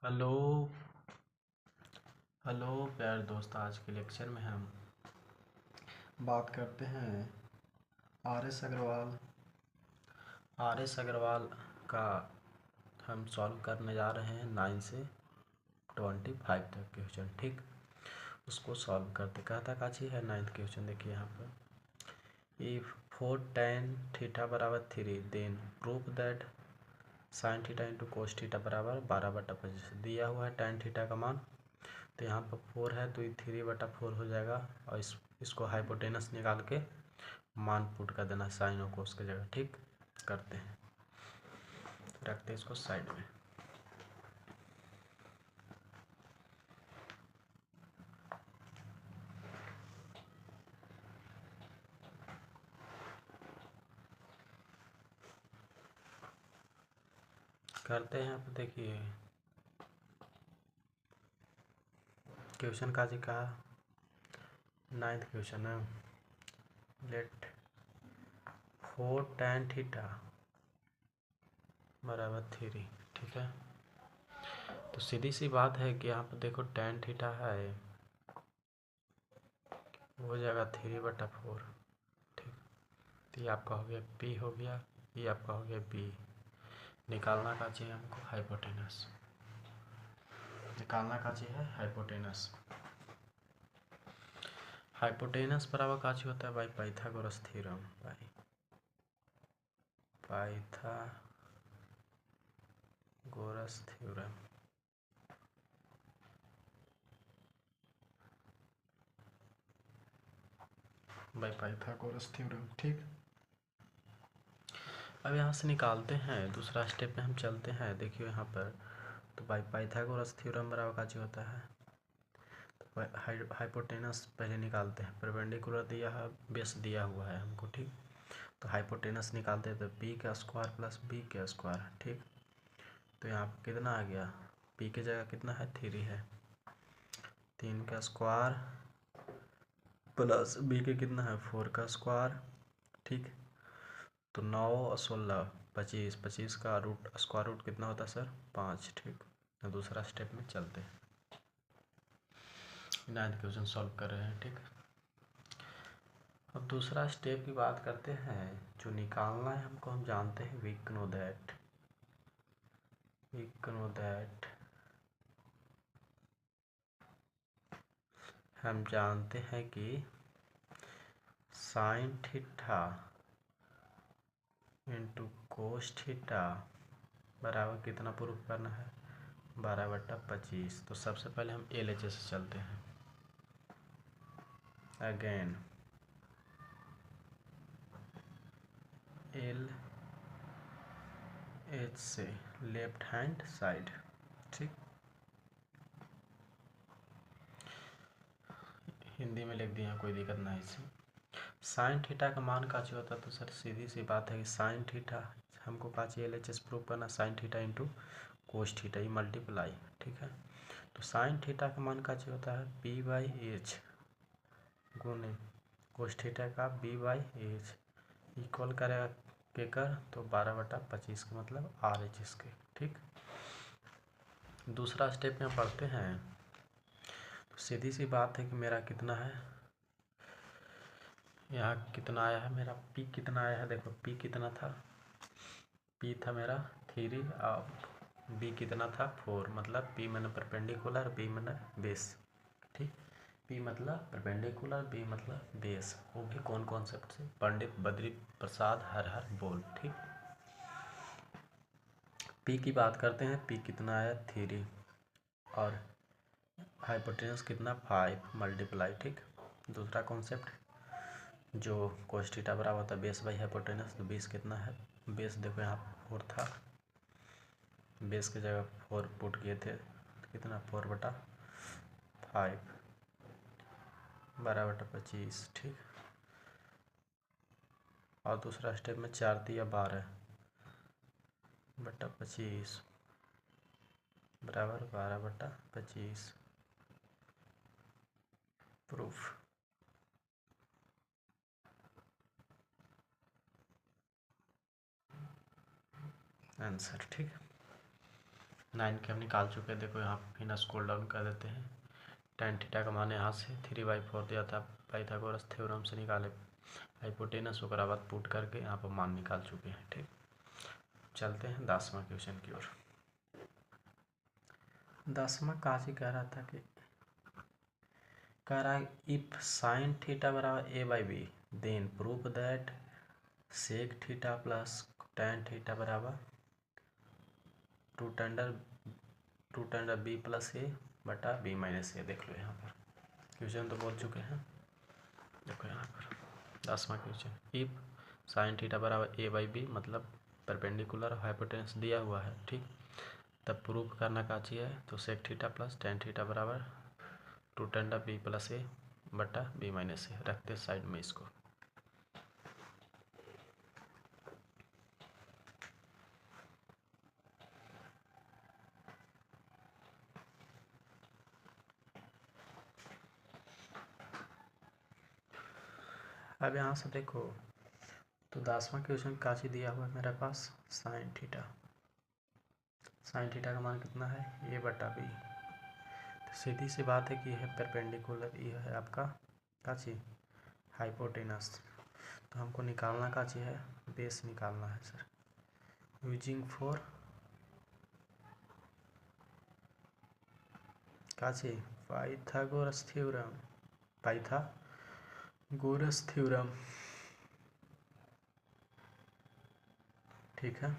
Hello hello प्यारे दोस्त, आज के लेक्चर में हम बात करते हैं आर एस अग्रवाल का। हम सॉल्व करने जा रहे हैं 9 से 25 तक क्वेश्चन। ठीक, उसको सॉल्व करते कहता का चीज़ है 9th क्वेश्चन। देखिए यहाँ पर इफ 4 tan थीटा बराबर 3 then proof that sine theta into cos theta बराबर 12/25 दिया हुआ है। tan थीटा का मान तो यहाँ पर 4 है तो ये 3/4 हो जाएगा। और इसको हाइपोटेनस निकाल के मान पुट कर देना साइन और कोस की जगह। ठीक, करते हैं, रखते हैं इसको साइड में। करते हैं, यहाँ पर देखिए क्वेश्चन का जी कहा 9th क्वेश्चन है। लेट 4 tan थीटा बराबर 3। ठीक है, तो सीधी सी बात है कि यहाँ पर देखो tan थीटा है वो हो जाएगा 3/4। ठीक, तो ये आपका हो गया P हो गया, ये आपका हो गया B। निकालना का चाहिए हमको हाइपोटेनस, निकालना का चाहिए हाइपोटेनस। हाइपोटेनस बराबर का चाहिए होता है भाई Pythagoras theorem. Pythagoras theorem by Pythagoras theorem. ठीक, अब यहाँ से निकालते हैं, दूसरा स्टेप में हम चलते हैं। देखिए यहाँ पर तो बाई पाइथागोरस थ्योरम बराबर का चाहिए होता है तो हाइपोटेनस पहले निकालते हैं। परपेंडिकुलर दिया है, बेस दिया हुआ है हमको। ठीक, तो हाइपोटेनस निकालते हैं तो पी का स्क्वायर प्लस बी का स्क्वायर। ठीक, तो यहाँ पर कितना आ गया, पी की जगह कितना है 3 है, 3 का स्क्वायर प्लस बी के कितना है 4 का स्क्वायर। ठीक, तो 9 और 16 25, 25 का रूट स्क्वायर रूट कितना होता है सर 5। ठीक, तो दूसरा स्टेप में चलते हैं, 9th क्वेश्चन सॉल्व कर रहे हैं। ठीक, अब दूसरा स्टेप की बात करते हैं। जो निकालना है हमको, हम जानते हैं वी नो दैट हम जानते हैं कि sign theta into cos theta बराबर कितना प्रूफ करना है 12/25। तो सबसे पहले हम LHS से चलते हैं। अगेन LH से लेफ्ट हैंड साइड। ठीक, हिंदी में लिख दिया, कोई दिक्कत नहीं इसमें। साइन थीटा का मान का चाहिए होता है तो सर सीधी सी बात है कि साइन थीटा हमको का चाहिए LHS प्रूव करना, sign theta into cos theta ये मल्टीप्लाई। ठीक है, तो साइन थीटा का मान का चाहिए होता है P/H गुने कोस थीटा का B/H इक्वल करेगा के कर तो 12/25 का मतलब RHS के। ठीक, दूसरा स्टेप में पढ़ते हैं तो सीधी सी बात है कि मेरा कितना है, यहाँ कितना आया है मेरा P कितना आया है। देखो P कितना था, P था मेरा 3 और B कितना था 4। मतलब P मैंने परपेंडिकुलर, B मैंने बेस। ठीक, P मतलब परपेंडिकुलर, B मतलब बेस, वो भी कौन कॉन्सेप्ट से, पंडित बद्री प्रसाद हर हर बोल। ठीक, P की बात करते हैं, P कितना आया 3 और हाइपोटेनस कितना 5 मल्टीप्लाई। ठीक, दूसरा कॉन्सेप्ट जो कोस थीटा बराबर होता है बेस बाई हाइपोटेनस, तो बेस कितना है, बेस देखो यहाँ 4 था, बेस की जगह 4 पुट किए थे तो कितना 4/5 12/25। ठीक, और दूसरा स्टेप में 4 दिया 12/25 बराबर 12/25 प्रूफ। आंसर। ठीक, 9 के हम निकाल चुके हैं। देखो यहाँ फिर स्क्रॉल डाउन कर देते हैं। tan थीटा का मान यहाँ से 3/4 दिया था, पाइथागोरस थ्योरम से निकाले हाइपोटेनस, उसके बाद पुट करके यहाँ पर मान निकाल चुके हैं। ठीक, चलते हैं 10वां क्वेश्चन की ओर। 10वां काजी कह रहा था कि कह रहा है इफ साइन थीटा बराबर a/b then prove that sec theta plus tan theta बराबर root under b plus a बटा b माइनस ए। देख लो यहाँ पर क्वेश्चन तो बोल चुके हैं। देखो यहाँ पर 10वां क्वेश्चन, इफ साइन थीटा बराबर a/b मतलब परपेंडिकुलर हाइपोटेनस दिया हुआ है। ठीक, तब प्रूफ करना का चाहिए, तो sec theta plus tan theta बराबर root under b plus a बटा b माइनस ए। रखते साइड में इसको। अब यहाँ से देखो तो 10वां क्वेश्चन काची दिया हुआ है मेरे पास साइन थीटा। साइन थीटा का मान कितना है a बटा b। तो सीधी सी बात है कि यह परपेंडिकुलर, ये है आपका काची हाइपोटेनस। तो हमको निकालना काची है, बेस निकालना है सर, यूजिंग फॉर काची पाइथागोरस थ्योरम। पाइथागोरस थ्योरम, ठीक है,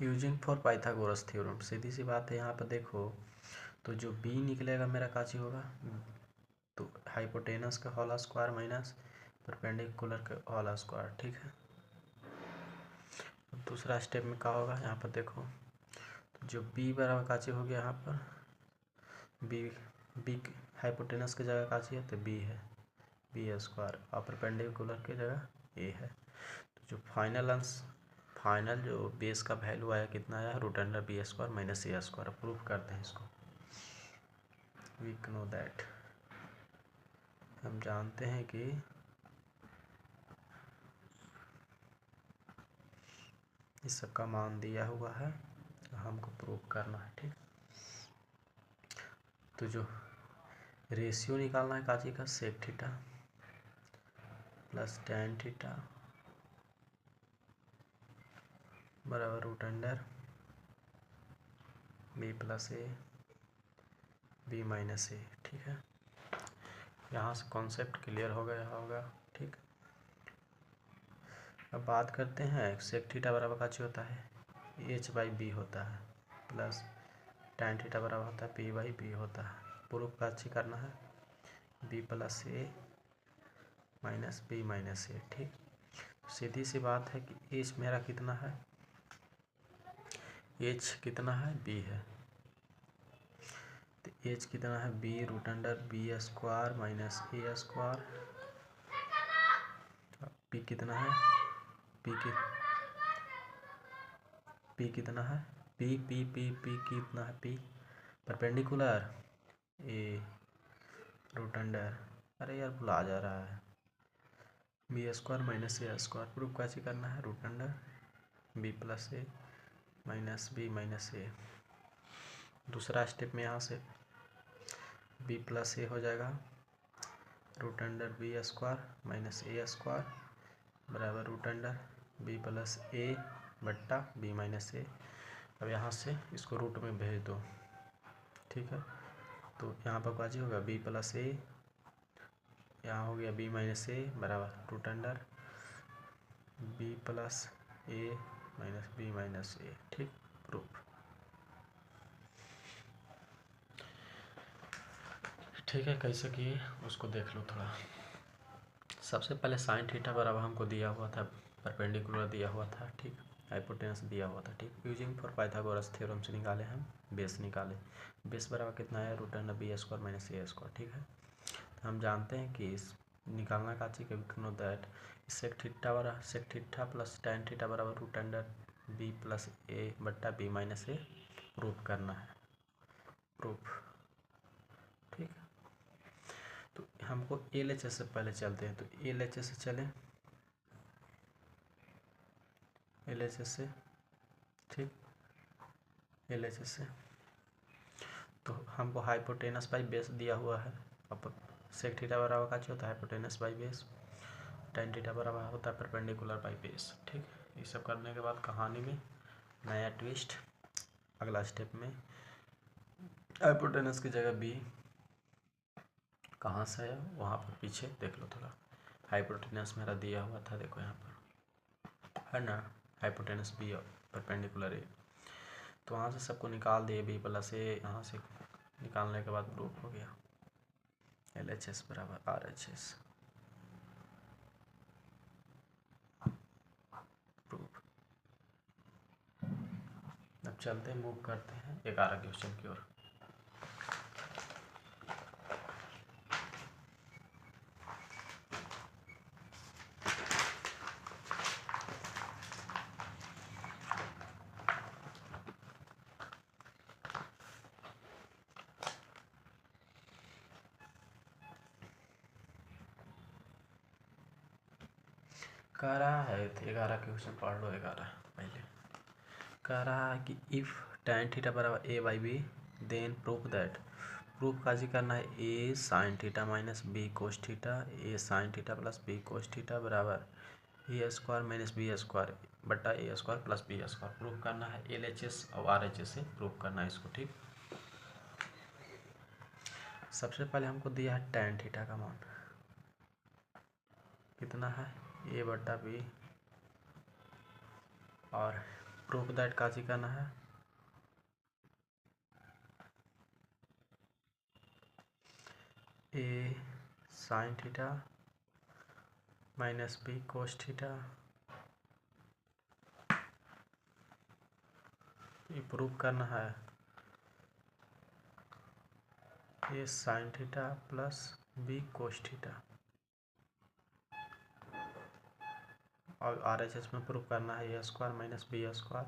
यूजिंग फॉर पाइथागोरस थ्योरम। सीधी सी बात है यहाँ पर देखो तो जो b निकलेगा मेरा काची होगा, तो हाइपोटेनस का होल स्क्वायर माइनस परपेंडिकुलर का होल स्क्वायर। ठीक है, दूसरा स्टेप में क्या होगा यहाँ पर देखो तो जो b बराबर काची हो गया, यहाँ पर b हाइपोटेनस की जगह काची है तो b है, b स्क्वायर, और परपेंडिकुलर की जगह a है। तो जो फाइनल जो बेस का वैल्यू आया कितना आया, root under b square minus a square. Proof करते हैं इसको। वी नो दैट, हम जानते हैं कि इस सब का मान दिया हुआ है, हमको प्रूफ करना है। ठीक, तो जो रेशियो निकालना है काची का, sec theta plus tan theta बराबर root under b plus a b minus a. ठीक है, यहाँ से कॉन्सेप्ट क्लियर हो गया होगा। ठीक, अब बात करते हैं सेक थीटा बराबर काची होता है h/b होता है, प्लस tan थीटा बराबर होता है p/b होता है। प्रूफ काची करना है b plus a minus b minus a. ठीक, सीधी सी बात है कि h मेरा कितना है, h कितना है b है, तो h कितना है b root under b square minus a square. p कितना है, p कितना है, p कितना है, p perpendicular a root under, अरे यार भुला जा रहा है, b square minus a square. Proof कैसे करना है, root under b plus a minus b minus a. दूसरा स्टेप में यहाँ से b प्लस a हो जाएगा root under b square minus a square बराबर root under b plus a बट्टा b माइनस ए। अब यहाँ से इसको रूट में भेज दो। ठीक है, तो यहाँ पर काजी होगा b प्लस a, यहाँ हो गया b माइनस ए बराबर root under b plus a minus b minus a. ठीक, प्रूफ। ठीक है, कैसे किए उसको देख लो थोड़ा। सबसे पहले साइन थीटा बराबर हमको दिया हुआ था, परपेंडिकुलर दिया हुआ था। ठीक, हाइपोटेनस दिया हुआ था। ठीक, यूजिंग फॉर पाइथागोरस थ्योरम से निकाले हम, बेस निकाले। बेस बराबर कितना है, root under b square minus a square. ठीक है, तो हम जानते हैं कि इस निकालना का चाहिए कि know that sec theta plus tan theta बराबर root under b plus a बट्टा b माइनस ए। प्रूफ करना है, प्रूफ। ठीक, तो हमको LHS से पहले चलते हैं, तो LHS से चलें, LHS से। ठीक, LHS से। तो हमको हाइपोटेनस बाई बेस दिया हुआ है। अब सेक थीटा बराबर का होता है hypotenuse by base, tan theta बराबर होता है परपेंडिकुलर बाई बेस। ठीक, ये सब करने के बाद कहानी में नया ट्विस्ट। अगला स्टेप में हाइपोटेनस की जगह बी कहाँ से है वहाँ पर पीछे देख लो थोड़ा। हाइपोटेनस मेरा दिया हुआ था, देखो यहाँ पर है ना, हाइपोटेनस बी परपेंडिकुलर ए। तो वहाँ से सबको निकाल दिए, बी प्लस ए। यहाँ से निकालने के बाद प्रूफ हो गया LHS बराबर RHS। प्रूफ। अब चलते हैं, मूव करते हैं 11 क्वेश्चन की ओर। कह रहा है 11 क्वेश्चन पढ़ लो। 11 पहले कह रहा है कि इफ़ tan थीटा बराबर a by b then proof that. Proof काजी करना है a sine theta minus b cos theta, a sine theta plus b cos theta बराबर a square minus b square बटा a square plus b square. Proof करना है LHS और RHS से proof करना है इसको। ठीक, सबसे पहले हमको दिया है tan थीटा का मान कितना है a बटा बी, और प्रूफ दैट काजी करना है a sine theta minus b cos theta. ये प्रूफ करना है a sine theta plus b cos theta, और RHS में प्रूफ करना है a square minus b square,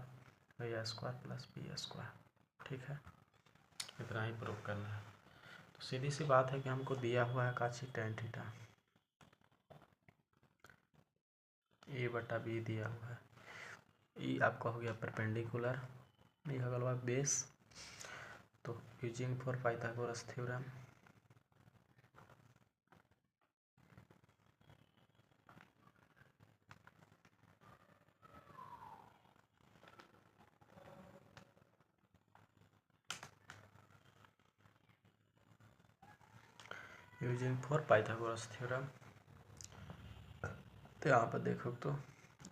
a square plus b square. ठीक है, इतना ही प्रूफ करना है। तो सीधी सी बात है कि हमको दिया हुआ है काची tan थीटा, a बटा बी दिया हुआ है। ये आपका हो गया परपेंडिकुलर, ये हो गया बेस। तो using for Pythagoras theorem using for Pythagoras theorem. तो यहाँ पर देखो तो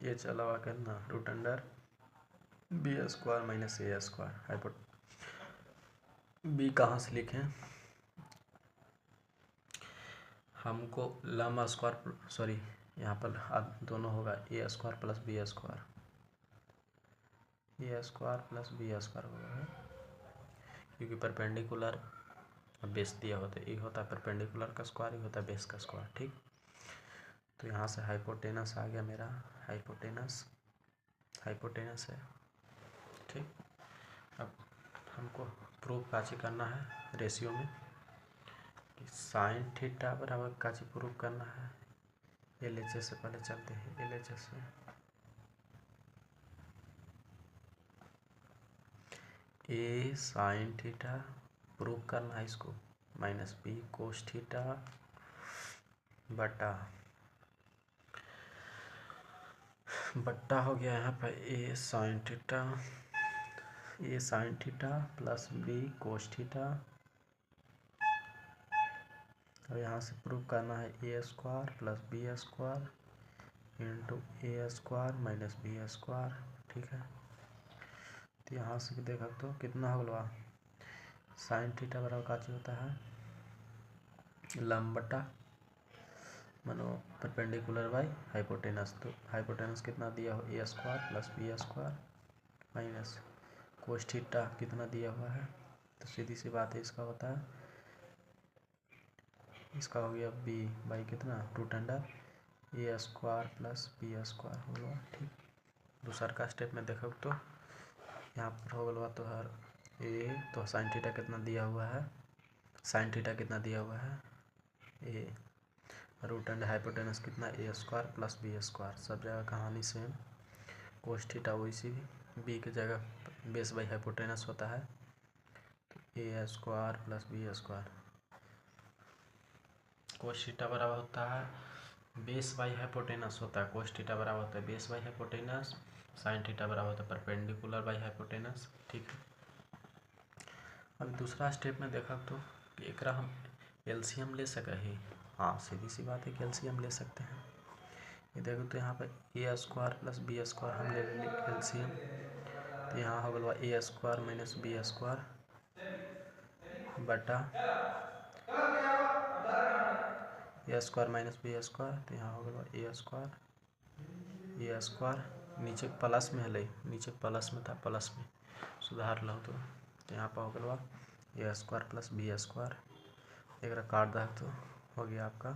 ये चला हुआ करना root under b square minus a square. हाइपोट बी कहाँ से लिखें, हमको लम्बा स्क्वायर सॉरी यहाँ पर दोनों होगा ए स्क्वायर प्लस बी स्क्वायर, ए स्क्वायर प्लस बी स्क्वायर होगा, क्योंकि परपेंडिकुलर बेस दिया होता है। ये होता है परपेंडिकुलर का स्क्वायर, ये होता है बेस का स्क्वायर। ठीक, तो यहाँ से हाइपोटेनस आ गया मेरा, हाइपोटेनस है। ठीक, अब हमको प्रूफ काची करना है रेशियो में कि साइन थीटा बराबर काची प्रूफ करना है। LHS से पहले चलते हैं, LHS से a साइन थीटा प्रूफ करना है इसको माइनस b कोस थीटा बटा हो गया यहाँ पर a sine theta plus b cos theta, और यहाँ से प्रूव करना है a square plus b square into a square minus b square. ठीक है, तो यहाँ से देखा तो कितना हो गया, साइन थीटा बराबर का चीज होता है लंब बटा मानो परपेंडिकुलर बाई हाइपोटेनस। तो हाइपोटेनस कितना दिया हो a square plus b square minus cos theta कितना दिया हुआ है। तो सीधी सी बात है, इसका होता है, इसका हो गया b बाई कितना root under a square plus b square हो गया। ठीक, दूसरा का स्टेप में देखो तो यहाँ पर हो गया तो हर a, तो साइन थीटा कितना दिया हुआ है, साइन थीटा कितना दिया हुआ है a, रूट अंडर हाइपोटेनस कितना a square plus b square. सब जगह कहानी सेम, कोस थीटा वैसी b की जगह बेस बाई हाइपोटेनस होता है, तो a square plus b square cos theta बराबर होता है बेस बाई हाइपोटेनस होता है, कोस थीटा बराबर होता है base by hypotenuse, sign theta बराबर होता है परपेंडिकुलर बाई हाइपोटेनस। ठीक है, अब दूसरा स्टेप में देखा तो एकरा हम एलसीएम ले सके ही। हाँ, सीधी सी बात है कि एलसीएम ले सकते हैं। ये देखो तो यहाँ पर ए स्क्वायर प्लस बी स्क्वायर हम ले लेंगे एलसीएम, तो यहाँ हो गया ए स्क्वायर माइनस बी स्क्वायर बटा ए स्क्वायर माइनस बी स्क्वायर, तो यहाँ हो गया ए स्क्वायर नीचे प्लस में है, नीचे प्लस में था, प्लस में सुधार लो तो यहाँ पर हो गया ए स्क्वायर प्लस बी स्क्वायर, एक काट दा तो हो गया आपका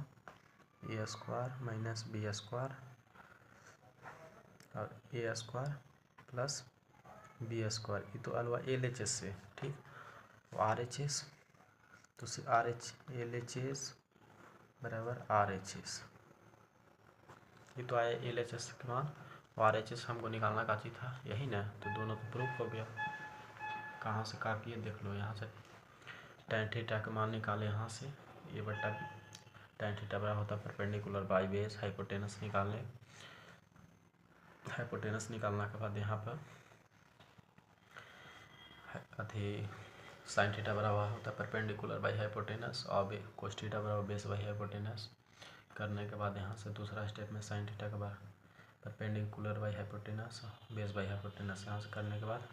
ए स्क्वायर माइनस बी स्क्वायर और ए स्क्वायर प्लस बी स्क्वायर, ये तो अलवा एल एच एस से। ठीक, आर एच एस तो R H L H S बराबर आर एच एस, ये तो आया एल एच एस के मान, आर एच एस हमको निकालना का चीज था यही ना, तो दोनों तो प्रूफ हो गया। कहाँ से का किए देख लो, यहाँ से tan थीटा का मान निकाले, यहाँ से ये बट्टा tan थीटा बराबर होता है परपेंडिकुलर बाई बेस हाइपोटेनस निकालने, हाइपोटेनस निकालना के बाद यहाँ पर अथी साइन थीटा बराबर होता है परपेंडिकुलर बाई हाइपोटेनस और कोस थीटा बराबर बेस बाई हाइपोटेनस करने के बाद यहाँ से दूसरा स्टेप में साइन थीटा के बाद perpendicular by hypotenuse base by hypotenuse, यहाँ से करने के बाद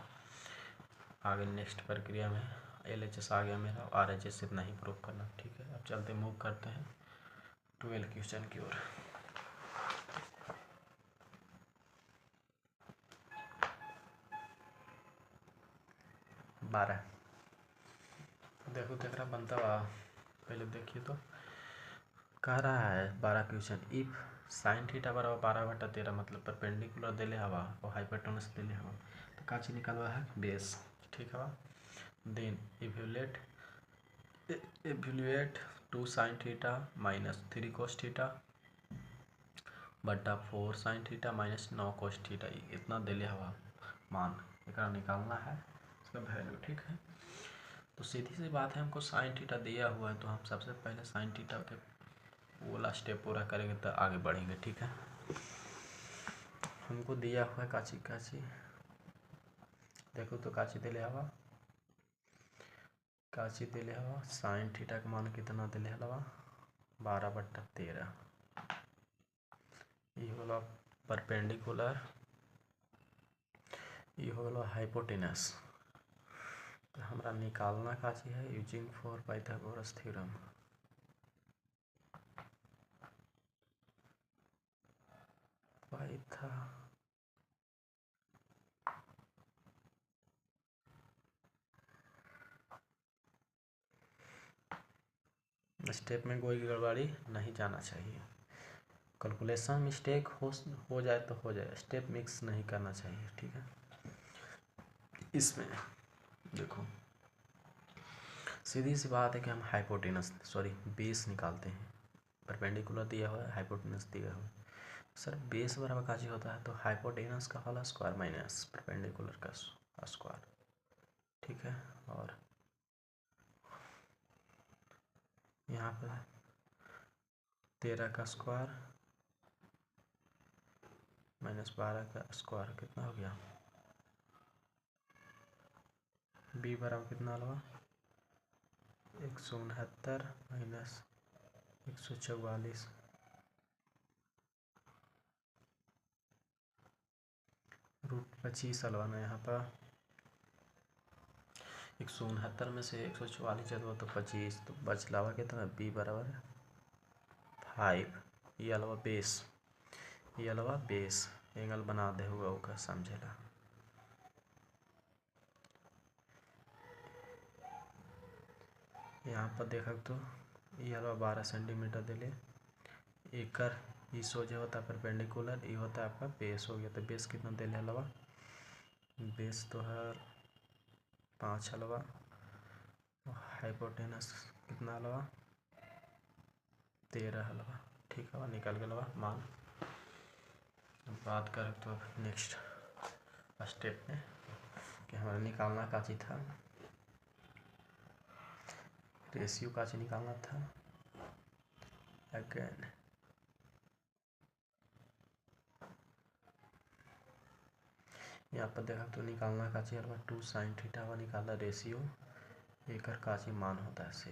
आगे नेक्स्ट प्रक्रिया में एल एच एस आ गया मेरा, आर एच एस इतना ही प्रूव करना। ठीक है, अब चलते मूव करते हैं 12 क्वेश्चन की ओर। बारह देखो देख रहा बनता हुआ, पहले देखिए तो कह रहा है 12 क्वेश्चन, इफ साइन थीटा बराबर 12/13 मतलब परपेंडिकुलर दिले हवा और हाइपोटेनस दिले हवा, तो का चीज निकालवा है बेस। ठीक है, then evaluate 2 sine theta minus 3 cos theta बटा 4 sine theta minus 9 cos theta, इतना दिले हवा मान एक निकालना है इसका वैल्यू। ठीक है, तो सीधी सी बात है, हमको साइन थीटा दिया हुआ है तो हम सबसे पहले साइन थीटा के वाला स्टेप पूरा करेंगे तो आगे बढ़ेंगे। ठीक है, हमको दिया हुआ है काची देखो तो काची दिले हवा साइन थीटा का मान कितना दिले हवा 12/13, ये होला परपेंडिकुलर, ये होला हाइपोटेनस, तो हमरा निकालना काची है using for Pythagoras theorem. Step में कोई गड़बड़ी नहीं जाना चाहिए, कैलकुलेशन मिस्टेक हो जाए तो हो जाए, स्टेप मिक्स नहीं करना चाहिए। ठीक है, इसमें देखो सीधी सी बात है कि हम बेस निकालते हैं, परपेंडिकुलर दिया हुआ है, हाइपोटेनस दिया हुआ है, सर बेस बराबर का चीज होता है तो हाइपोटेनस का होल स्क्वायर माइनस परपेंडिकुलर का स्क्वायर। ठीक है, और यहाँ पर 13 का स्क्वायर माइनस 12 का स्क्वायर कितना हो गया, बी बराबर कितना लगा 169 माइनस 144 √25 अलवाना, यहाँ पर 169 में से 144 जब तो 25 तो बच लावा कितना बी बराबर 5, ये अलावा बेस एंगल बना दे हुआ होगा समझेला। यहाँ पर देखा तो ये अलावा 12 सेंटीमीटर दिले, एकर ई सोझे होता है परपेंडिकुलर, ये होता है आपका बेस हो गया, तो बेस कितना दिले अलावा बेस तो है 5 अलावा, हाइपोटेनस कितना अलावा 13 अलावा। ठीक है, निकल गया मान। बात करें तो नेक्स्ट स्टेप में कि हमारा निकालना का चीज था, रेशियो का चीज निकालना था। अगेन यहाँ पर देखा तो निकालना का चीज 2 sin थीटा हुआ निकाला रेशियो एकर काची मान होता है से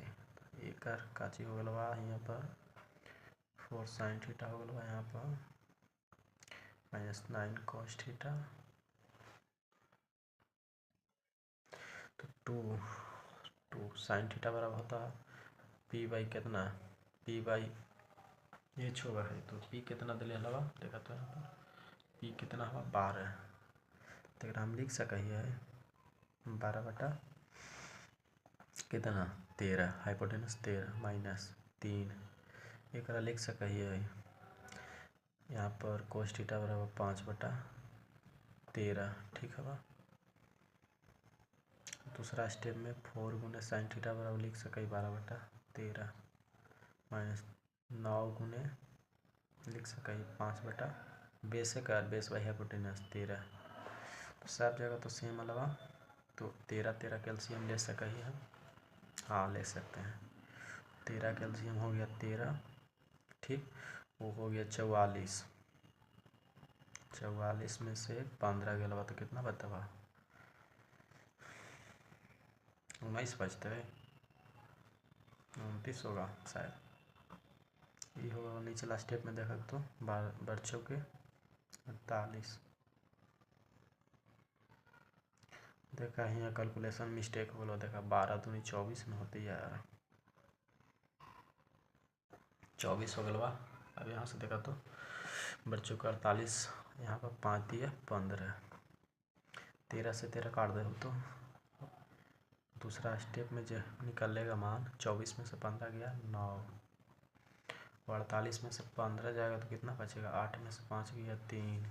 एकर काची हो गल बा यहाँ पर 4 sin थीटा हो गल बा यहाँ पर -9 cos थीटा। तो 2 sin थीटा बराबर होता है पी बाई कितना, पी बाई ये छोड़ा है तो पी कितना दिले हलवा देखा तो यहाँ पर पी कितना हुआ 12। तो हम लिख सके है 12 बटा कितना 13 हाइपोटेनस 13 माइनस 3 एक लिख सके है यहाँ पर कोस थीटा बराबर 5 बटा 13 ठीक है। दूसरा स्टेप में 4 गुने साइन थीटा बराबर लिख सके 12 बटा 13 माइनस 9 गुने लिख सके 5 बटा बेस का बेस बाई हाइपोटेनस 13। तो सब जगह तो सेम अलवा तो 13 कैल्शियम ले सके ही हम, हाँ ले सकते हैं। 13 कैल्शियम हो गया 13 ठीक, वो हो गया 44। 44 में से 15 गलवा तो कितना बतवा 19 बचते है 29 होगा शायद ये होगा। नीचला स्टेप में देखा तो 12 के 48 देखा यहाँ कैलकुलेशन मिस्टेक हो गया देखा 12 दूनी 24 में होती है यार 24 हो गलवा। अब यहाँ से देखा तो बच्चों का 48 यहाँ पर 5 दिया 15 13 से 13 काट दे तो दूसरा स्टेप में जो निकलेगा मान 24 में से 15 गया 9 और 48 में से 15 जाएगा तो कितना बचेगा 8 में से 5 गया 3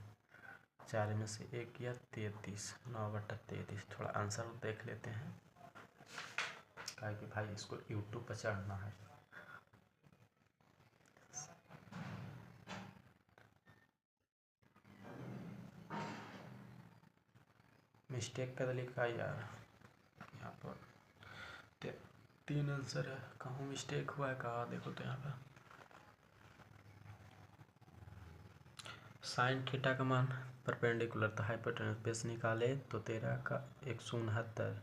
4 में से 1 गया 33 9 बटा 33। थोड़ा आंसर देख लेते हैं क्या कि भाई इसको यूट्यूब पर चढ़ना है। मिस्टेक कर लिखा यार यहाँ पर 3 आंसर है कहाँ मिस्टेक हुआ है कहाँ देखो तो यहाँ पर साइन थीटा का मान परपेंडिकुलर था हाइपोटेनस बेस निकाले तो 13 का 169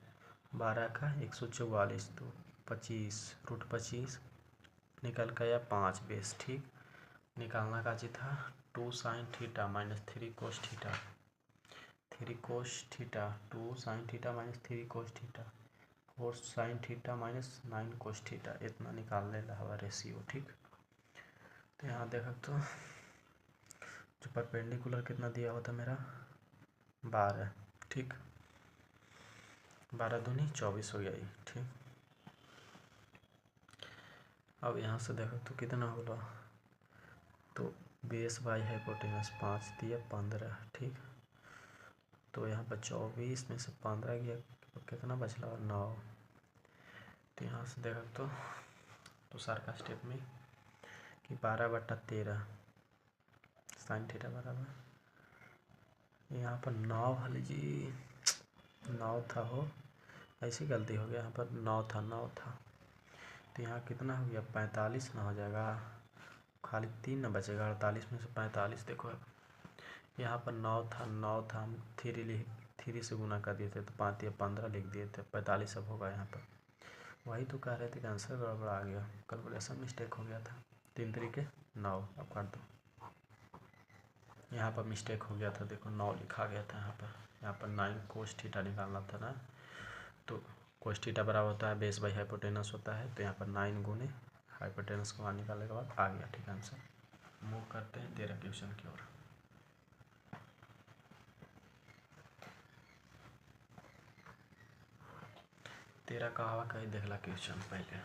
12 का 144 तो 25 रूट 25 निकल गया 5 बेस ठीक। निकालना का जी था 2 sine theta minus 3 cos theta 3 cos theta 2 sine theta minus 3 cos theta 4 sine theta minus 9 cos theta इतना निकालने लगा रेशियो ठीक। तो यहाँ देखा तो जो परपेंडिकुलर कितना दिया हुआ था मेरा 12 ठीक 12 दूनी 24 हो गया ये ठीक। अब यहाँ से देखो तो कितना होगा तो बेस बाई हाइपोटेनस 5 दिया 15 ठीक। तो यहाँ पर 24 में से 15 गया तो कितना बचला 9। तो यहाँ से देखो तो दूसरा का स्टेप में कि 12 बटा 13 साइन थीटा बराबर यहाँ पर 9 हल जी 9 था हो ऐसी गलती हो गया यहाँ पर 9 था तो यहाँ कितना हो गया 45 ना हो जाएगा खाली 3 ना बचेगा 48 में से 45 देखो अब यहाँ पर 9 था हम 3 से गुना कर दिए थे तो 5 या 15 लिख दिए थे 45 अब होगा यहाँ पर। वही तो कह रहे थे कि आंसर गड़बड़ आ गया कैलकुलेशन मिस्टेक हो गया था 3 तरीके 9 अब काट दो यहाँ पर मिस्टेक हो गया था देखो 9 लिखा गया था यहाँ पर 9 कोस थीटा निकालना था ना तो कोस थीटा बराबर होता है बेस बाई हाइपोटेनस होता है तो यहाँ पर 9 गुने हाइपोटेनस को मान निकालने के बाद आ गया ठीक आंसर। मूव करते हैं 13 क्वेश्चन की ओर। तेरा कहा कहीं देखला क्वेश्चन पहले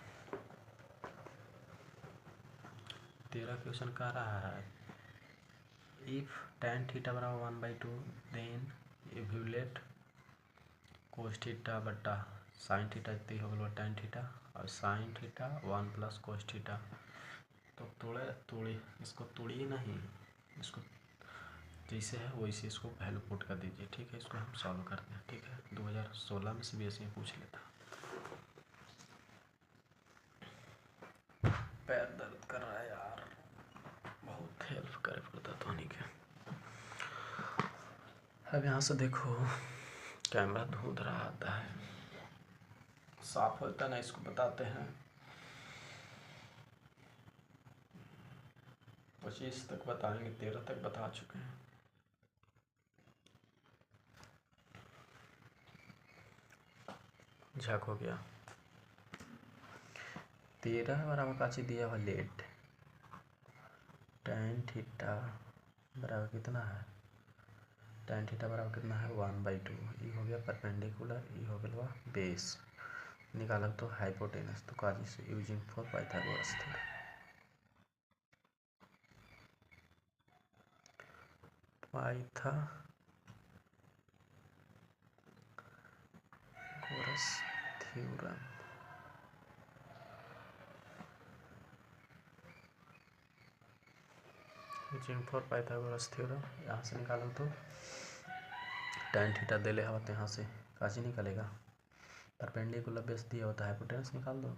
13 क्वेश्चन कह रहा है इफ tan थीटा बराबर 1/2 देन इवेल्युएट कोस थीटा बटा साइन थीटा इतनी हो गया tan थीटा और sine theta 1 plus cos theta. तो तोड़े इसको तोड़िए नहीं इसको जैसे है वैसे इसको वैल्यू पुट कर दीजिए। ठीक है, इसको हम सॉल्व करते हैं। ठीक है, 2016 में CBSE में पूछ लेता। पैर दर्द कर रहा है यार, बहुत हेल्प करे पड़ता तो नहीं के। अब यहाँ से देखो कैमरा धुंध रहा आता है, साफ होता ना, इसको बताते हैं। 25 तक बताएंगे, 13 तक बता चुके हैं। झक हो गया। 13 बराबर का चीज दिया हुआ लेट tan थीटा बराबर कितना है, tan थीटा बराबर कितना है 1/2। ये हो गया परपेंडिकुलर, ये हो गया बेस। निकाला तो हाइपोटेनस, तो काजी से using for Pythagoras theorem. Pythagoras theorem using for Pythagoras theorem. यहाँ से निकालो तो tan थीटा दे ले हवा, तो यहाँ से काजी निकलेगा। परपेंडिकुलर बेस दिया होता है, हाइपोटेनस निकाल दो।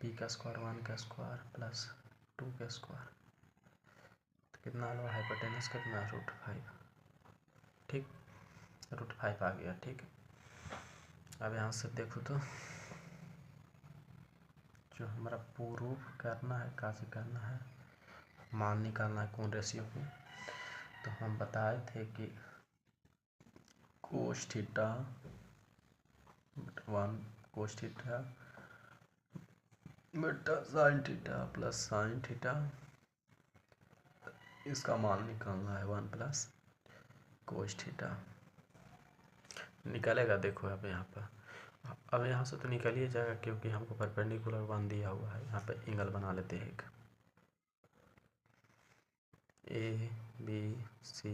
p का स्क्वायर 1 का स्क्वायर प्लस 2 का स्क्वायर, तो कितना आ गया हाइपोटेनस कितना √5। ठीक, √5 आ गया। ठीक, अब यहाँ से देखो तो जो हमारा प्रूफ करना है, काजी करना है, मान निकालना है कौन रेशियो को। तो हम बताए थे कि कोस थीटा 1 कोस थीटा बटा sign theta plus sine theta, इसका मान निकालना है 1 प्लस कोस थीटा। निकलेगा देखो अब यहाँ पर, अब यहाँ से तो निकल ही जाएगा क्योंकि हमको परपेंडिकुलर 1 दिया हुआ है। यहाँ पे एंगल बना लेते हैं एक ABC,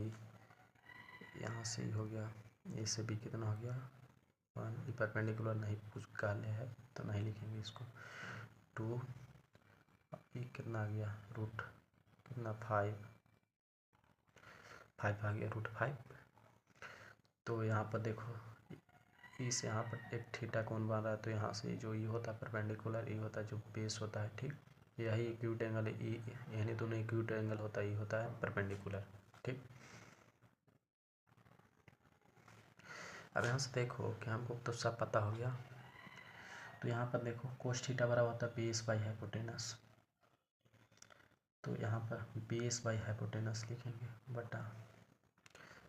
यहाँ से हो गया A से B कितना हो गया 1। ये परपेंडिकुलर नहीं पूछ काले है तो नहीं लिखेंगे इसको। 2 ये कितना आ गया रूट कितना 5 आ गया √5। तो यहाँ पर देखो इस यहाँ पर एक थीटा कौन बन रहा है, तो यहाँ से जो ये होता है परपेंडिकुलर, ये होता है जो बेस होता है। ठीक, यही एक्यूट एंगल है, यानी दोनों एक्यूट एंगल होता है, ये होता है परपेंडिकुलर। ठीक, अब यहाँ से देखो कि हमको तो सब पता हो गया। तो यहाँ पर देखो कोस थीटा बराबर होता है बेस बाई हाइपोटेनस, तो यहाँ पर बेस बाई हाइपोटेनस लिखेंगे बटा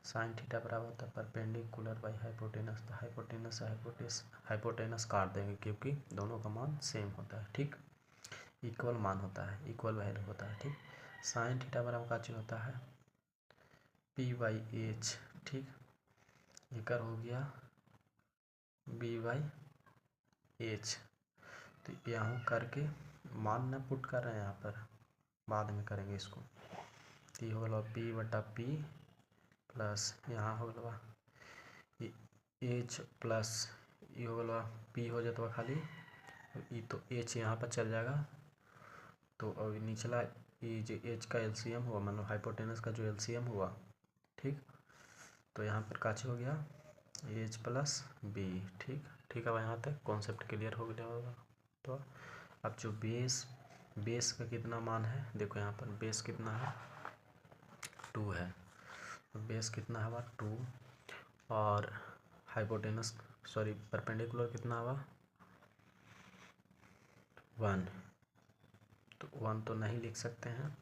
साइन थीटा बराबर होता है परपेंडिकुलर बाई हाइपोटेनस। तो हाइपोटेनस काट देंगे क्योंकि दोनों का मान सेम होता है। ठीक, इक्वल मान होता है, इक्वल वैल्यू होता है। ठीक, साइन थीटा बराबर का चीज होता है P/H। ठीक, इकर हो गया B/H। तो यहाँ करके मान न पुट कर रहे हैं, यहाँ पर बाद में करेंगे इसको। तो ये हो गया P/P प्लस यहाँ हो गया H प्लस ये हो गया P हो जाता खाली ये, तो H यहाँ पर चल जाएगा। तो अब निचला ये जो H का LCM हुआ, मतलब हाइपोटेनस का जो LCM हुआ। ठीक, तो यहाँ पर काची हो गया H प्लस B। ठीक, अब यहाँ तक कॉन्सेप्ट क्लियर हो गया होगा। तो अब जो बेस का कितना मान है, देखो यहाँ पर बेस कितना है 2 है, तो बेस कितना हुआ 2 और हाइपोटेनस सॉरी परपेंडिकुलर कितना हुआ 1। तो 1 तो नहीं लिख सकते हैं,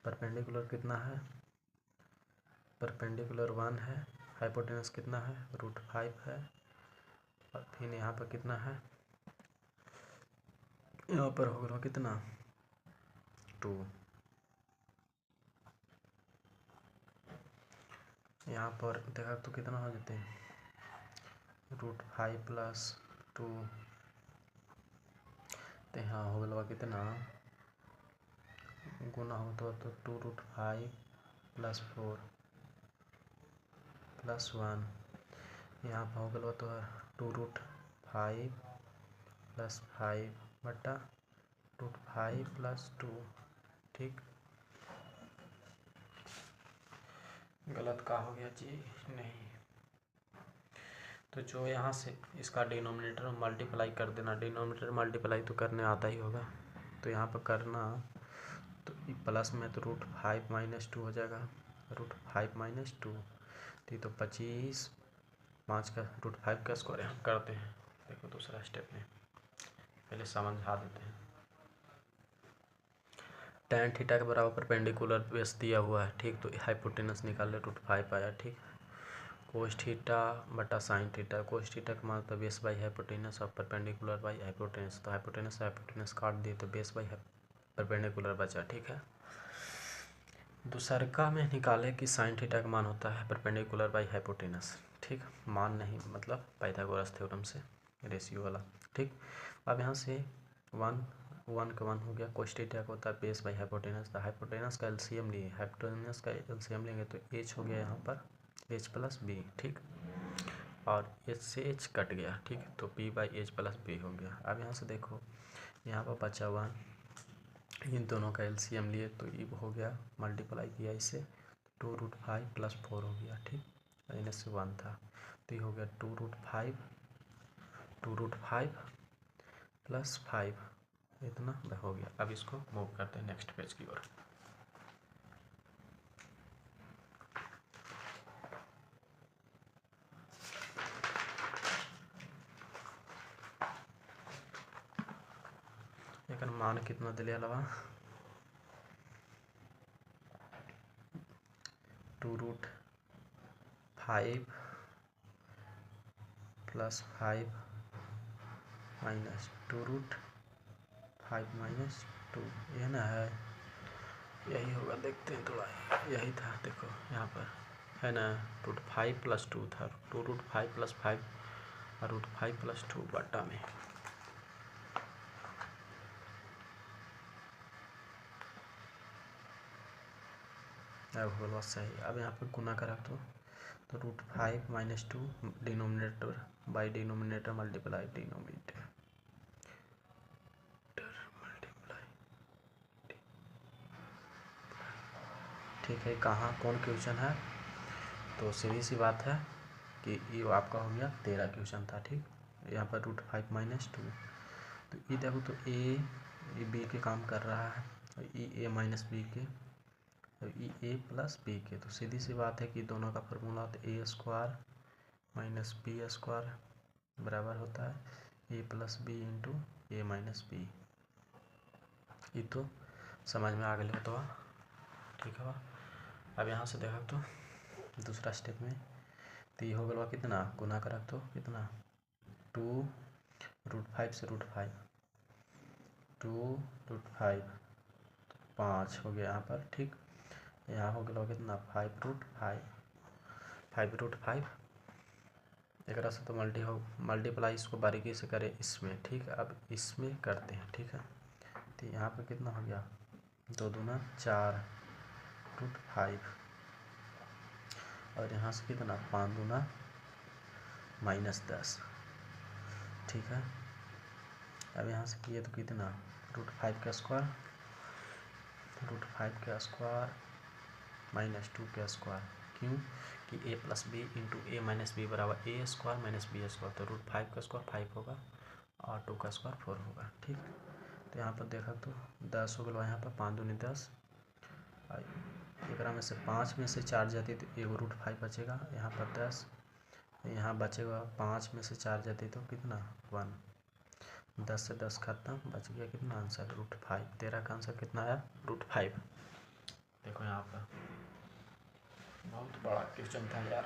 परपेंडिकुलर कितना है, परपेंडिकुलर 1 है, हाइपोटेनस कितना है √5 है, और फिर यहाँ पर कितना है, यहाँ पर होगा कितना 2। यहाँ पर देखा तो कितना हो जाते हैं √5 प्लस 2, तो यहाँ हो गया कितना गुना हो तो 2√5 प्लस 4 प्लस 1, यहाँ पर हो गया तो 2√5 प्लस 5 बटा √5 प्लस 2। ठीक, गलत का हो गया जी? नहीं, तो जो यहाँ से इसका डिनोमिनेटर मल्टीप्लाई कर देना, डिनोमिनेटर मल्टीप्लाई तो करने आता ही होगा, तो यहाँ पर करना, तो प्लस में तो √5 - 2 हो जाएगा, √5 - 2 तो 25, 5 का √5 का स्क्वायर हम करते हैं। देखो दूसरा स्टेप में पहले समझा देते हैं। tan थीटा के बराबर परपेंडिकुलर बेस दिया हुआ है, ठीक, तो हाइपोटेनस निकाल ले, √5 आया, ठीक। कोस थीटा बटा साइन थीटा, कोस थीटा का मतलब बेस बाई हाइपोटेनस और परपेंडिकुलर बाई हाइपोटेनस, तो हाइपोटेनस काट दिए तो बेस बाई परपेंडिकुलर बचा, ठीक है। दूसरका में निकाले कि साइन थीटा का मान होता है परपेंडिकुलर बाई हाइपोटेनस, ठीक, मान नहीं मतलब पाइथागोरस थ्योरम से रेशियो वाला, ठीक। अब यहाँ से 1 का 1 हो गया, कोस थीटा का होता है बेस बाई हाइपोटेनस, तो हाइपोटेनस का एलसीएम लिए, हाइपोटेनस का एलसीएम लेंगे तो h हो गया यहाँ पर h प्लस बी, ठीक, और h से h कट गया, ठीक, तो p by h plus B हो गया। अब यहाँ से देखो यहाँ पर बचा 1, इन दोनों का एलसीएम लिए तो ये हो गया, मल्टीप्लाई किया इससे 2√5 + 4 हो गया, ठीक, इनमें से 1 था तो ये हो गया 2√5 + 5 इतना हो गया। अब इसको मूव करते हैं नेक्स्ट पेज की ओर। एक मान कितना दिले अलावा 2√5 + 5 - 2√5 - 2 ये ना है, यही होगा, देखते हैं थोड़ा, यही था, देखो यहाँ पर है ना, √5 + 2 था, 2√5 + 5 और √5 + 2 बटा में अब होगा सही। अब यहाँ पर गुना करा तो √5 - 2 denominator by denominator multiply denominator multiply, ठीक है। कहाँ कौन क्वेश्चन है? तो सीधी सी बात है कि ये आपका हो गया 13 क्वेश्चन था, ठीक। यहाँ पर √5 - 2 तो ये देखो तो ये बी के काम कर रहा है, और ये a - बी के, और ये a + b के, तो सीधी सी बात है कि दोनों का फार्मूला तो a² - b² बराबर होता है a + b × a - b। ये तो समझ में आ गया तो ठीक है। अब यहाँ से देखा तो दूसरा स्टेप में तो ये हो गया कितना, गुना करा तो कितना 2√5 से √5, 2√5 5 हो गया यहाँ पर, ठीक। यहाँ हो गया कितना 5√5 एक से तो मल्टीप्लाई इसको बारीकी से करें इसमें, ठीक। अब इसमें करते हैं, ठीक है। तो यहाँ पर कितना हो गया 2 दूना 4 √5 और यहाँ से कितना 5 दूना -10, ठीक है। अब यहाँ से किए तो कितना √5 का स्क्वायर -2 का स्क्वायर, क्यों कि a + b × a - b बराबर a² - b², तो √5 का स्क्वायर 5 होगा और 2 का स्क्वायर 4 होगा, ठीक। तो यहाँ पर देखा तो 10 हो गया, यहाँ पर 5 दूनी 10, एक में से 5 में से 4 जाती तो एगो √5 बचेगा, यहाँ पर 10, यहाँ बचेगा 5 में से 4 जाती तो कितना 1, 10 से 10 खत्म, बच गया कितना आंसर √5। 13 का आंसर कितना आया √5। देखो यहाँ पर बहुत बड़ा क्वेश्चन था यार।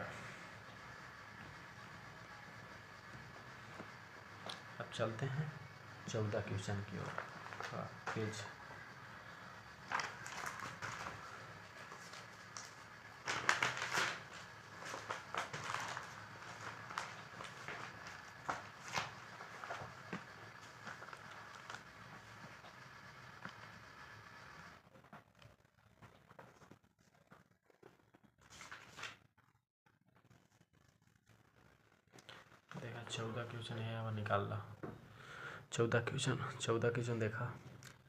अब चलते हैं 14 क्वेश्चन की ओर, पेज देखा 14 क्वेश्चन है, और निकाल ला 14 क्वेश्चन देखा।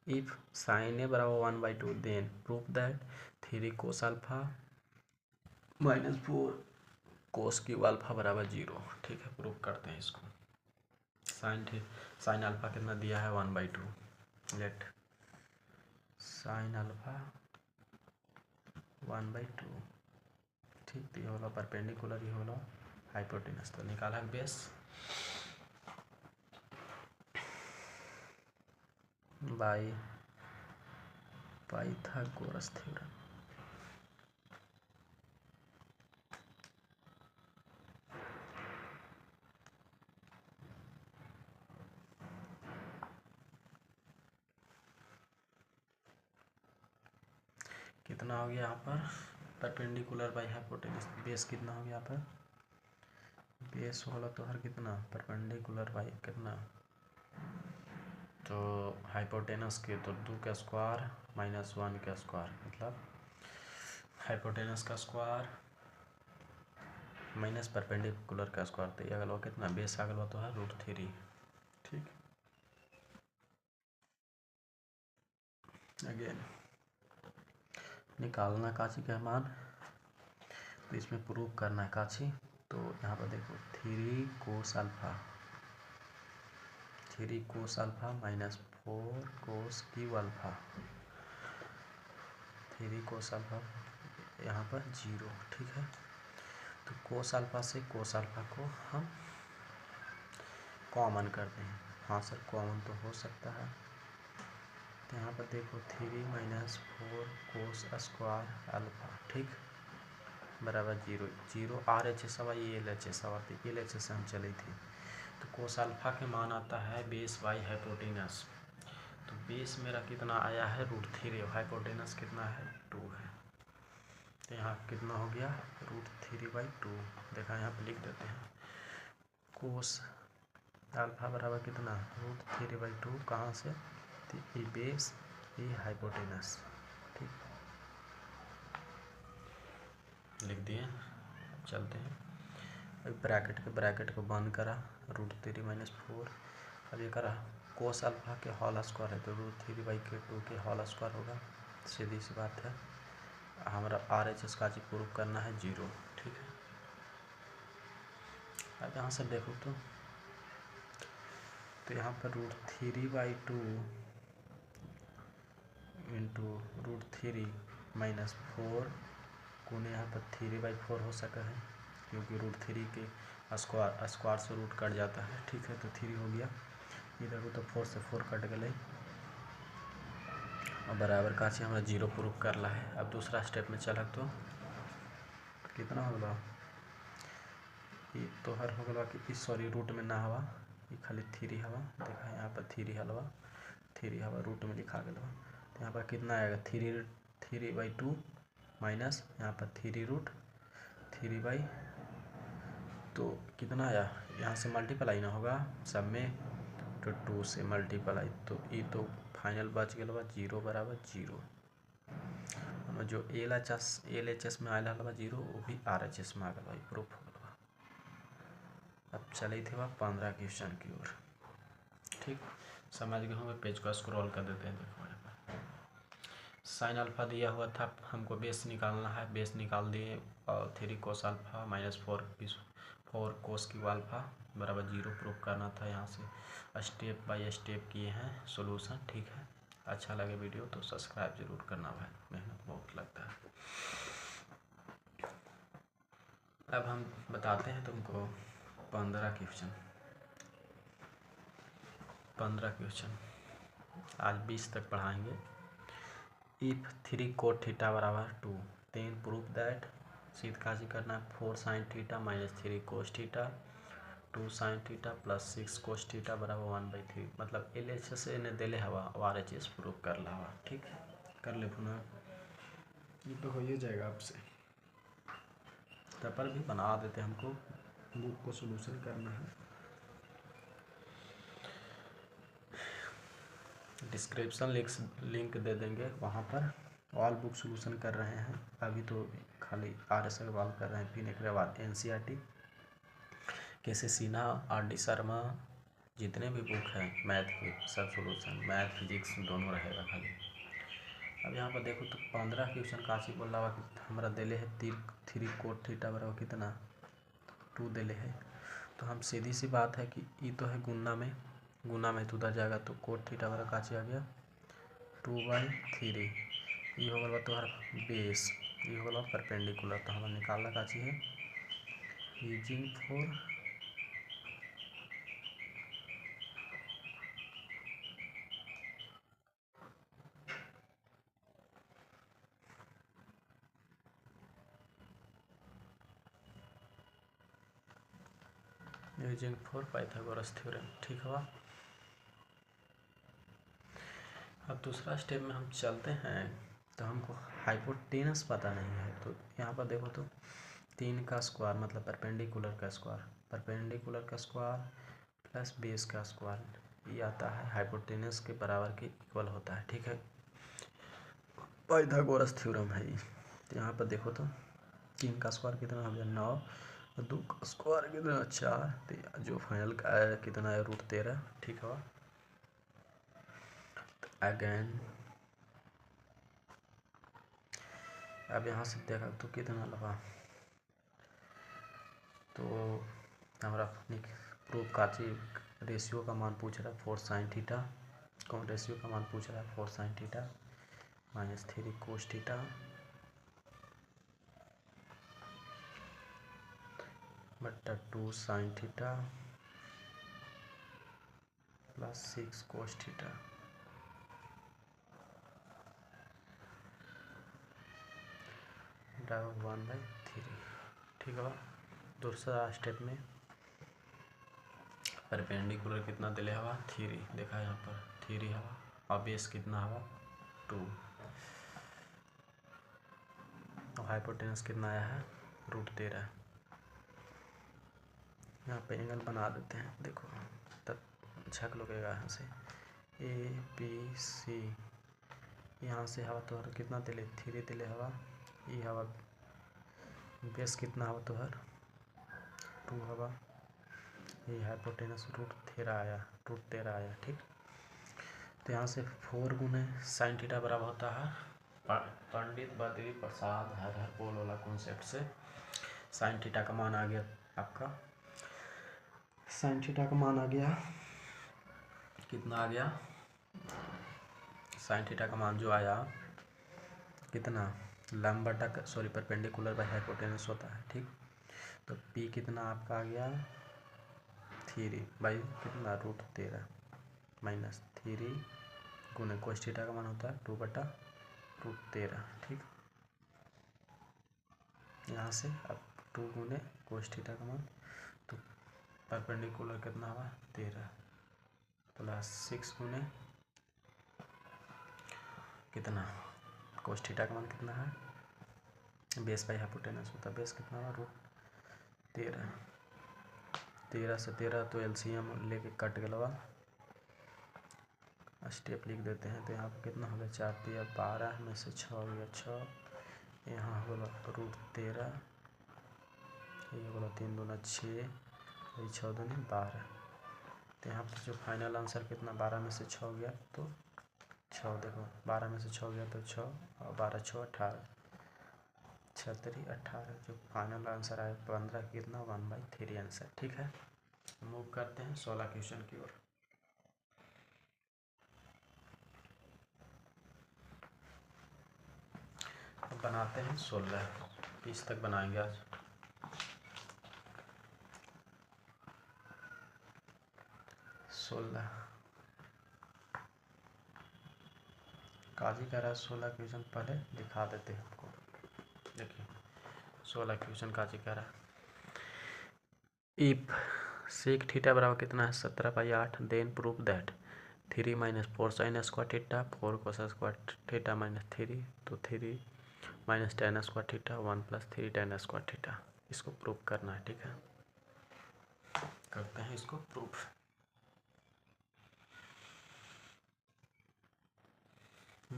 If sin a = 1/2 then prove that 3 cos α -4 cos cube alpha बराबर 0। ठीक है, प्रूव करते हैं इसको। साइन अल्फा कितना दिया है 1/2। Late sine alpha 1/2। ठीक, तो ये होला परपेंडिकुलर, ये होला हाइपोटेनस। तो निकाला बेस बाय पाइथागोरस थ्योरम। कितना हो गया यहाँ पर परपेंडिकुलर बाई हाइपोटेनस। बेस कितना हो गया यहाँ पर, बेस वाला तो हर कितना परपेंडिकुलर बाई कितना, तो हाइपोटेनस के तो 2 का स्क्वायर -1 का स्क्वायर, मतलब हाइपोटेनस का स्क्वायर माइनस परपेंडिकुलर का स्क्वायर। तो ये अगल कितना बेस अगल तो है √3। ठीक, अगेन निकालना काची का मान, तो इसमें प्रूव करना है काची। तो यहाँ पर देखो 3 cos alpha -4 cos cube alpha, 3 cos alpha यहाँ पर 0। ठीक है, तो कोस अल्फा से कोस अल्फा को हम कॉमन करते हैं। हाँ सर, कॉमन तो हो सकता है। तो यहाँ पर देखो 3 - 4 कोस स्क्वायर अल्फा, ठीक, बराबर 0। 0 RHS हवा, ये LHS हवा, तो LHS से हम चली थी। तो कोस अल्फा के मान आता है बेस बाई हाइपोटेनस। तो बेस मेरा कितना आया है √3, हाइपोटेनस कितना है 2 है। तो यहाँ कितना हो गया √3/2। देखा, यहाँ पर लिख देते हैं कोस अल्फा बराबर कितना √3/2। कहाँ से, तो ये बेस, ये हाइपोटेनस। ठीक, लिख दिए, चलते हैं। अब ब्रैकेट को बंद करा, √3 - 4। अब ये करा कोस अल्फा के होल स्क्वायर है, तो √3/2 के होल स्क्वायर होगा। सीधी सी बात है, हमारा RHS का जी प्रूफ करना है 0। ठीक है, अब यहाँ से देखो तो यहाँ पर √3/2 इंटू √3 - 4 कोने यहाँ पर 3/4 हो सका है, क्योंकि √3 के स्क्वायर से रूट कट जाता है। ठीक है, तो 3 हो गया। ये देखो तो 4 से 4 कट गए और बराबर का से हमें 0 प्रूफ करना है। अब दूसरा स्टेप में चलक तो कितना होगा, ये तो हर होगा कि सॉरी रूट में ना हवा, ये खाली 3 हवा। देखा यहाँ पर 3 हलवा, 3 हवा रूट में लिखा गया। तो यहाँ पर कितना आएगा 3/2 माइनस यहाँ पर 3√3/, तो कितना आया, यहाँ से मल्टीप्लाई ना होगा सब में, तो 2 से मल्टीप्लाई, तो ये तो फाइनल बच गया 0 बराबर 0। जो LHS में आया हलवा 0, वो भी RHS में आ गया, प्रूफ हो गया। अब चले थे वह 15 क्वेश्चन की ओर। ठीक, समझ गए होंगे। पेज को स्क्रॉल कर देते हैं। देखो यहाँ पर साइन अल्फा दिया हुआ था, हमको बेस निकालना है, बेस निकाल दिए। और 3 cos alpha -4 cos cube alpha बराबर 0 प्रूफ करना था। यहाँ से स्टेप बाय स्टेप किए हैं सॉल्यूशन। ठीक है, अच्छा लगे वीडियो तो सब्सक्राइब जरूर करना भाई, मेहनत बहुत लगता है। अब हम बताते हैं तुमको 15 क्वेश्चन, आज 20 तक पढ़ाएंगे। इफ 3 cot थीटा बराबर 2, देन प्रूफ दैट, सीध काजी करना है 4 sin theta -3 cos theta 2 sin theta + 6 cos theta बराबर 1/3। मतलब LHS से इन्हें दिले हवा और RHS प्रूफ कर ला हवा। ठीक है, कर ले पुनः, ये तो हो ही जाएगा आपसे। पेपर भी बना देते, हमको बुक को सोल्यूशन करना है। डिस्क्रिप्शन लिंक दे देंगे, वहाँ पर ऑल बुक सोल्यूशन कर रहे हैं। अभी तो खाली RS अग्रवाल कर रहे हैं, फिर एक बाद NCERT KC Sinha, RD Sharma, जितने भी बुक हैं मैथ के सब सोल्यूशन, मैथ फिजिक्स दोनों रहेगा खाली। अब यहाँ पर देखो तो 15 क्वेश्चन काची बोल रहा कि हमारा दिले है 3 कोट थीटा बराबर कितना 2 दिले है। तो हम सीधी सी बात है कि ये तो है गुना में तो उधर जाएगा तो कोट थीटा बराबर काची आ गया 2/3। ये हो गया तुम्हारा बेस, ये हो गया परपेंडिकुलर। तो हमें निकालना काची है यूजिंग फॉर पाइथागोरस थ्योरम। ठीक है। अब दूसरा स्टेप में हम चलते हैं। तो हमको हाइपोटेनस पता नहीं है, तो यहाँ पर देखो तो 3 का स्क्वायर मतलब परपेंडिकुलर का स्क्वायर प्लस बेस का स्क्वायर ये आता है हाइपोटेनस के बराबर के इक्वल होता है। ठीक है, पाइथागोरस थ्योरम है ये। तो यहाँ पर देखो तो 3 का स्क्वायर कितना हो गया 9, 2 का स्क्वायर कितना 4, जो फाइनल का आया कितना है √13। ठीक है। अगेन अब यहाँ से देखा तो कितना लगा, तो हमारा प्रूफ काची रेशियो का मान पूछ रहा है 4 sin थीटा। कौन रेशियो का मान पूछ रहा है 4 sin थीटा -3 cos थीटा बट्टा 2 sin theta plus 6 cos theta. बराबर 1/3। ठीक है। दूसरा स्टेप में परपेंडिकुलर कितना दिले हवा 3 देखा यहाँ पर 3 हवा और बेस कितना हवा 2 और हाइपोटेनस कितना आया है √13। यहाँ पे एंगल बना देते हैं, देखो तब झक लगेगा। यहाँ से ABC यहाँ से हवा तो कितना दिले 3 दिले हवा, ये हवा बेस कितना हवा तो 2 हवा, ये हाइपोटेनस √13 आया। ठीक, तो यहाँ से 4 गुने sin थीटा बराबर होता है पंडित बद्री प्रसाद हर बोल वाला कॉन्सेप्ट से sin थीटा का मान आ गया आपका, sin थीटा का मान आ गया कितना आ गया, sin थीटा का मान जो आया कितना लंब बटा सॉरी परपेंडिकुलर बाय हाइपोटेनस होता है। ठीक, तो P कितना आपका आ गया 3 बाई कितना √13 -3 गुने cos थीटा का मान होता है 2/√13। ठीक, यहाँ से अब 2 गुने cos थीटा का मान, तो परपेंडिकुलर कितना हुआ 13 प्लस 6 गुने कितना cos थीटा का मान कितना है बेस बाई हाइपोटेनस होता है, बेस कितना हुआ √13। 13 से 13 तो LCM लेके कट गया, स्टेप लिख देते हैं। तो यहाँ पर कितना हो गया 4 दिया 12 में से 6 हो गया 6, यहाँ होगा √13, ये होगा 3 दूना 6, ये 6 दूनी 12। तो यहाँ पर जो फाइनल आंसर कितना 12 में से 6 हो गया तो 6, देखो 12 में से 6 हो गया तो 6 और 12 6 18, 6×3 18, जो फाइनल आंसर आया 15 कितना 1/3 आंसर। ठीक है, मूव करते हैं 16 क्वेश्चन की ओर। बनाते हैं 16 20 तक बनाएंगे आज। काजी कह रहा है 16 क्वेश्चन पहले दिखा देते हैं आपको। देखिए 16 क्वेश्चन काजी कह रहा है इफ sec थीटा बराबर कितना है 17/8 then prove that 3 - 4 sin square theta 4 cos square theta -3 तो 3 - tan square theta 1 + 3 tan square theta, इसको प्रूव करना है। ठीक है, करते हैं इसको प्रूफ।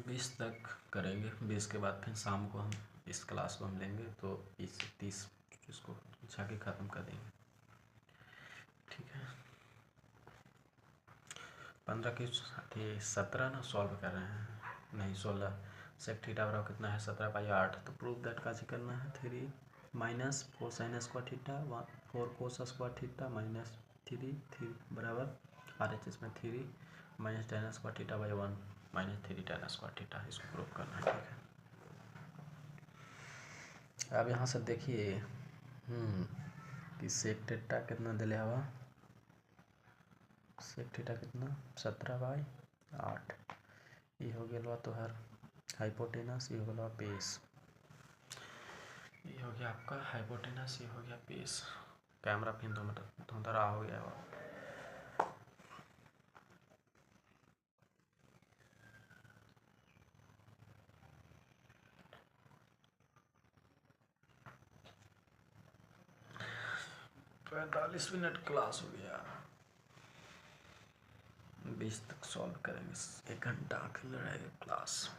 बीस तक करेंगे, 20 के बाद फिर शाम को हम इस क्लास को हम लेंगे तो 20 से 30 इसको जाके ख़त्म कर देंगे। ठीक है, 15 की 17 ना सॉल्व कर रहे हैं, नहीं 16 सेक थीटा बराबर कितना है 17/8। तो प्रूव दैट का करना है 3 minus 4 sine square theta 4 cos square theta minus 3 बराबर RHS में 3 minus tan square theta by 1 minus 3 tan square theta. इसको प्रूव करना है। ठीक है, अब यहाँ से देखिए कि सेक थीटा कितना दिले हवा, सेक थीटा कितना 17/8। ये हो गया तोहर हाइपोटेनस, ये हो गया बेस, ये हो गया आपका हाइपोटेनस, ये हो गया बेस। कैमरा फिर धुंधला हो गया है। तो 45 मिनट क्लास हो गया, 20 तक सॉल्व करेंगे, 1 घंटा आखिर रहेगा क्लास।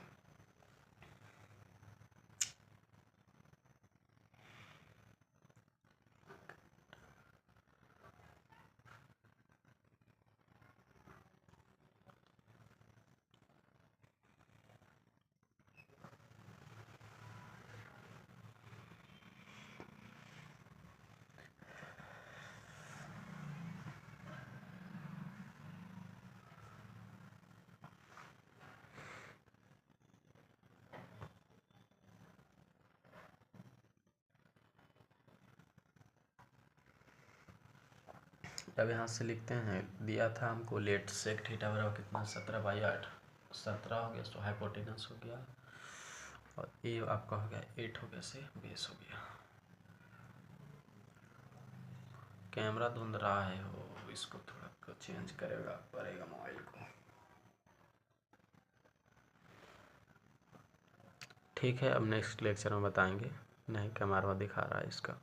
अब यहाँ से लिखते हैं, दिया था हमको लेट सेक थीटा बराबर कितना 17/8, 17 हो गया तो हाइपोटेनस हो गया, और ये आपका हो गया 8 हो गया से बेस हो गया। कैमरा धुंध रहा है, हो इसको थोड़ा चेंज करेगा पड़ेगा मोबाइल को। ठीक है, अब नेक्स्ट लेक्चर में बताएंगे। नहीं कैमरा दिखा रहा है इसका।